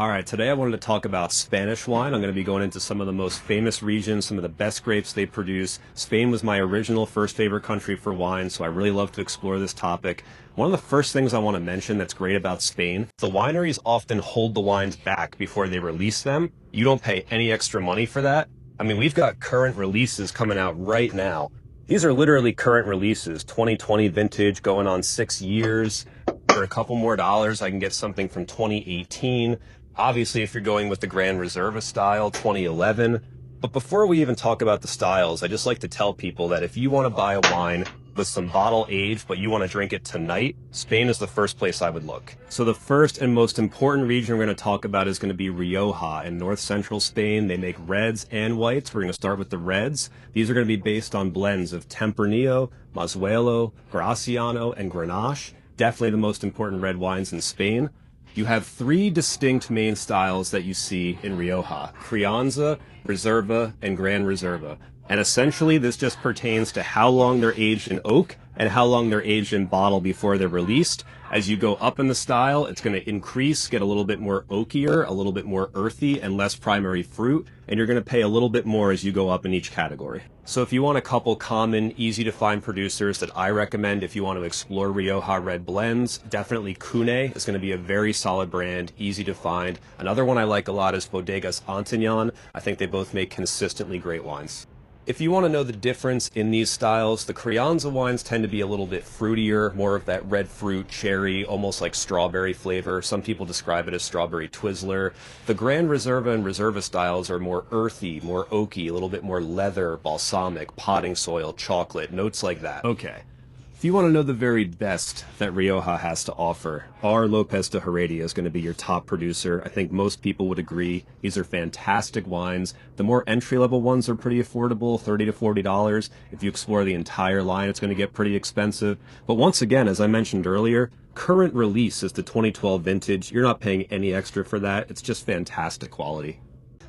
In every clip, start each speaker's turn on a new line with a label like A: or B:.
A: All right, today I wanted to talk about Spanish wine. I'm going to be going into some of the most famous regions, some of the best grapes they produce. Spain was my original first favorite country for wine, so I really love to explore this topic. One of the first things I want to mention that's great about Spain, the wineries often hold the wines back before they release them. You don't pay any extra money for that. I mean, we've got current releases coming out right now. These are literally current releases, 2020 vintage, going on 6 years. For a couple more dollars, I can get something from 2018. Obviously, if you're going with the Gran Reserva style, 2011. But before we even talk about the styles, I just like to tell people that if you want to buy a wine with some bottle age, but you want to drink it tonight, Spain is the first place I would look. So the first and most important region we're going to talk about is going to be Rioja in north central Spain. They make reds and whites. We're going to start with the reds. These are going to be based on blends of Tempranillo, Mazuelo, Graciano, and Grenache. Definitely the most important red wines in Spain. You have 3 distinct main styles that you see in Rioja: Crianza, Reserva, and Gran Reserva. And essentially, this just pertains to how long they're aged in oak and how long they're aged in bottle before they're released. As you go up in the style, it's going to increase, get a little bit more oakier, a little bit more earthy, and less primary fruit. And you're going to pay a little bit more as you go up in each category. So if you want a couple common, easy to find producers that I recommend if you want to explore Rioja red blends, definitely Cune is going to be a very solid brand, easy to find. Another one I like a lot is Bodegas Antillon. I think they both make consistently great wines. If you want to know the difference in these styles, the Crianza wines tend to be a little bit fruitier, more of that red fruit, cherry, almost like strawberry flavor. Some people describe it as strawberry Twizzler. The Gran Reserva and Reserva styles are more earthy, more oaky, a little bit more leather, balsamic, potting soil, chocolate, notes like that. Okay. If you want to know the very best that Rioja has to offer, our Lopez de Heredia is going to be your top producer. I think most people would agree. These are fantastic wines. The more entry-level ones are pretty affordable, $30 to $40. If you explore the entire line, it's going to get pretty expensive. But once again, as I mentioned earlier, current release is the 2012 vintage. You're not paying any extra for that. It's just fantastic quality.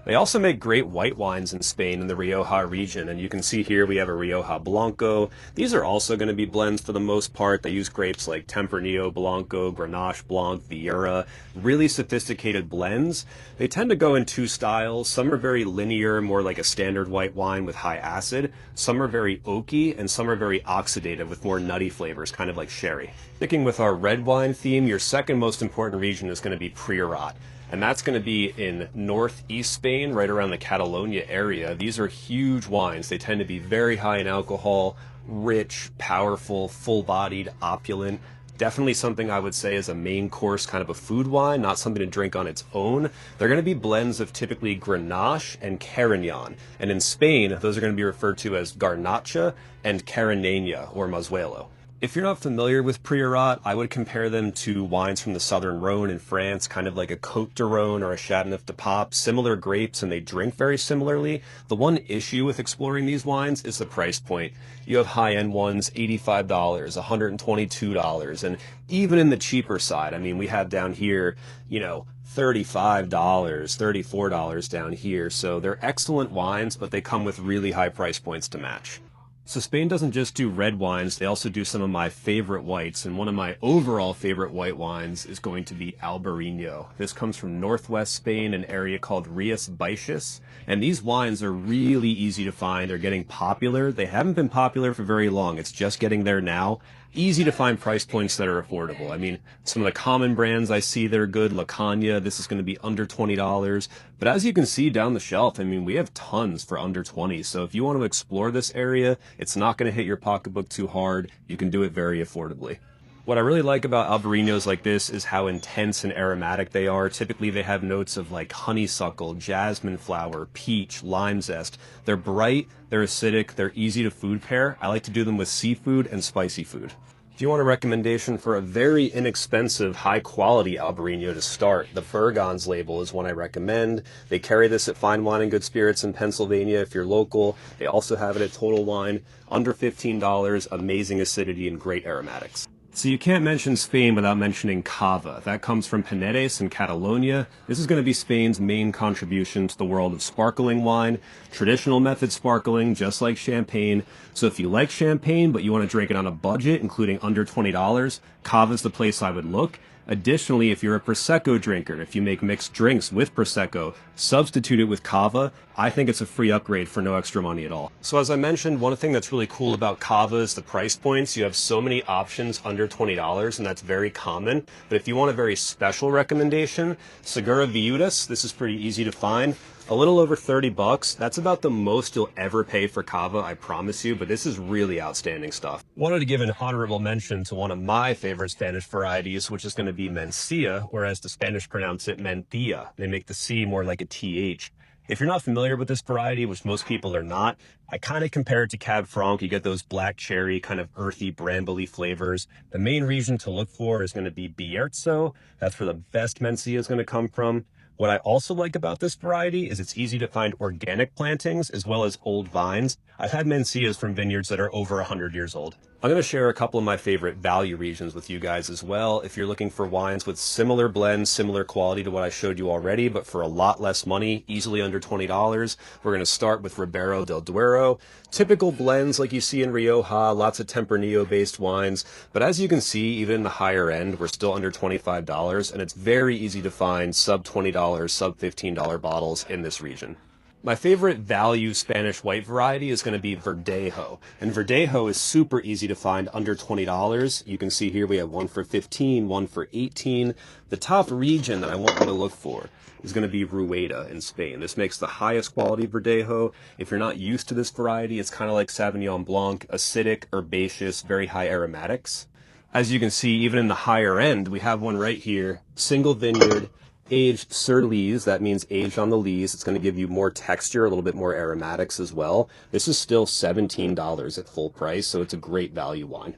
A: They also make great white wines in Spain in the Rioja region, and you can see here we have a Rioja Blanco. These are also going to be blends for the most part. They use grapes like Tempranillo Blanco, Grenache Blanc, Viera, really sophisticated blends. They tend to go in 2 styles. Some are very linear, more like a standard white wine with high acid. Some are very oaky, and some are very oxidative with more nutty flavors, kind of like sherry. Sticking with our red wine theme, your second most important region is going to be Priorat. And that's going to be in northeast Spain, right around the Catalonia area. These are huge wines. They tend to be very high in alcohol, rich, powerful, full-bodied, opulent. Definitely something I would say is a main course, kind of a food wine, not something to drink on its own. They're going to be blends of typically Grenache and Carignan. And in Spain, those are going to be referred to as Garnacha and Cariñena, or Mazuelo. If you're not familiar with Priorat, I would compare them to wines from the southern Rhone in France, kind of like a Côte de Rhone or a Châteauneuf-du-Pape. Similar grapes, and they drink very similarly. The one issue with exploring these wines is the price point. You have high-end ones, $85, $122, and even in the cheaper side, I mean, we have down here, $35, $34 down here. So they're excellent wines, but they come with really high price points to match. So Spain doesn't just do red wines, they also do some of my favorite whites, and one of my overall favorite white wines is going to be Albarino. This comes from northwest Spain, an area called Rías Baixas, and these wines are really easy to find. They're getting popular. They haven't been popular for very long. It's just getting there now. Easy to find price points that are affordable. I mean, some of the common brands I see that are good, La Caña, this is going to be under $20. But as you can see down the shelf, I mean, we have tons for under 20. So if you want to explore this area, it's not going to hit your pocketbook too hard. You can do it very affordably. What I really like about Albarinos like this is how intense and aromatic they are. Typically they have notes of like honeysuckle, jasmine flower, peach, lime zest. They're bright, they're acidic, they're easy to food pair. I like to do them with seafood and spicy food. If you want a recommendation for a very inexpensive, high-quality Albarino to start, the Burgon's label is one I recommend. They carry this at Fine Wine and Good Spirits in Pennsylvania if you're local. They also have it at Total Wine, under $15, amazing acidity and great aromatics. So you can't mention Spain without mentioning Cava. That comes from Panedes in Catalonia. This is going to be Spain's main contribution to the world of sparkling wine. Traditional method sparkling, just like champagne. So if you like champagne, but you want to drink it on a budget, including under $20, Cava's the place I would look. Additionally, if you're a Prosecco drinker, if you make mixed drinks with Prosecco, substitute it with Cava. I think it's a free upgrade for no extra money at all. So as I mentioned, one thing that's really cool about Cava is the price points. You have so many options under $20, and that's very common. But if you want a very special recommendation, Segura Viudas, this is pretty easy to find. A little over 30 bucks. That's about the most you'll ever pay for Cava, I promise you, but this is really outstanding stuff. Wanted to give an honorable mention to one of my favorite Spanish varieties, which is going to be Mencía, whereas the Spanish pronounce it Mencía. They make the C more like a TH. If you're not familiar with this variety, which most people are not, I kind of compare it to Cab Franc. You get those black cherry, kind of earthy, brambly flavors. The main region to look for is going to be Bierzo. That's where the best Mencía is going to come from. What I also like about this variety is it's easy to find organic plantings as well as old vines. I've had Mencias from vineyards that are over 100 years old. I'm going to share a couple of my favorite value regions with you guys as well. If you're looking for wines with similar blends, similar quality to what I showed you already, but for a lot less money, easily under $20, we're going to start with Ribero del Duero. Typical blends like you see in Rioja, lots of Tempranillo-based wines. But as you can see, even in the higher end, we're still under $25, and it's very easy to find sub $20, sub $15 bottles in this region. My favorite value Spanish white variety is going to be Verdejo. And Verdejo is super easy to find under $20. You can see here we have one for 15, one for 18. The top region that I want you to look for is going to be Rueda in Spain. This makes the highest quality Verdejo. If you're not used to this variety, it's kind of like Sauvignon Blanc, acidic, herbaceous, very high aromatics. As you can see, even in the higher end, we have one right here, single vineyard, aged sur lees. That means aged on the lees. It's going to give you more texture, a little bit more aromatics as well. This is still $17 at full price, so it's a great value wine.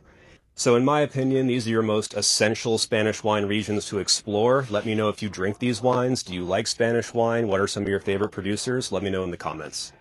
A: So in my opinion, these are your most essential Spanish wine regions to explore. Let me know if you drink these wines. Do you like Spanish wine? What are some of your favorite producers? Let me know in the comments.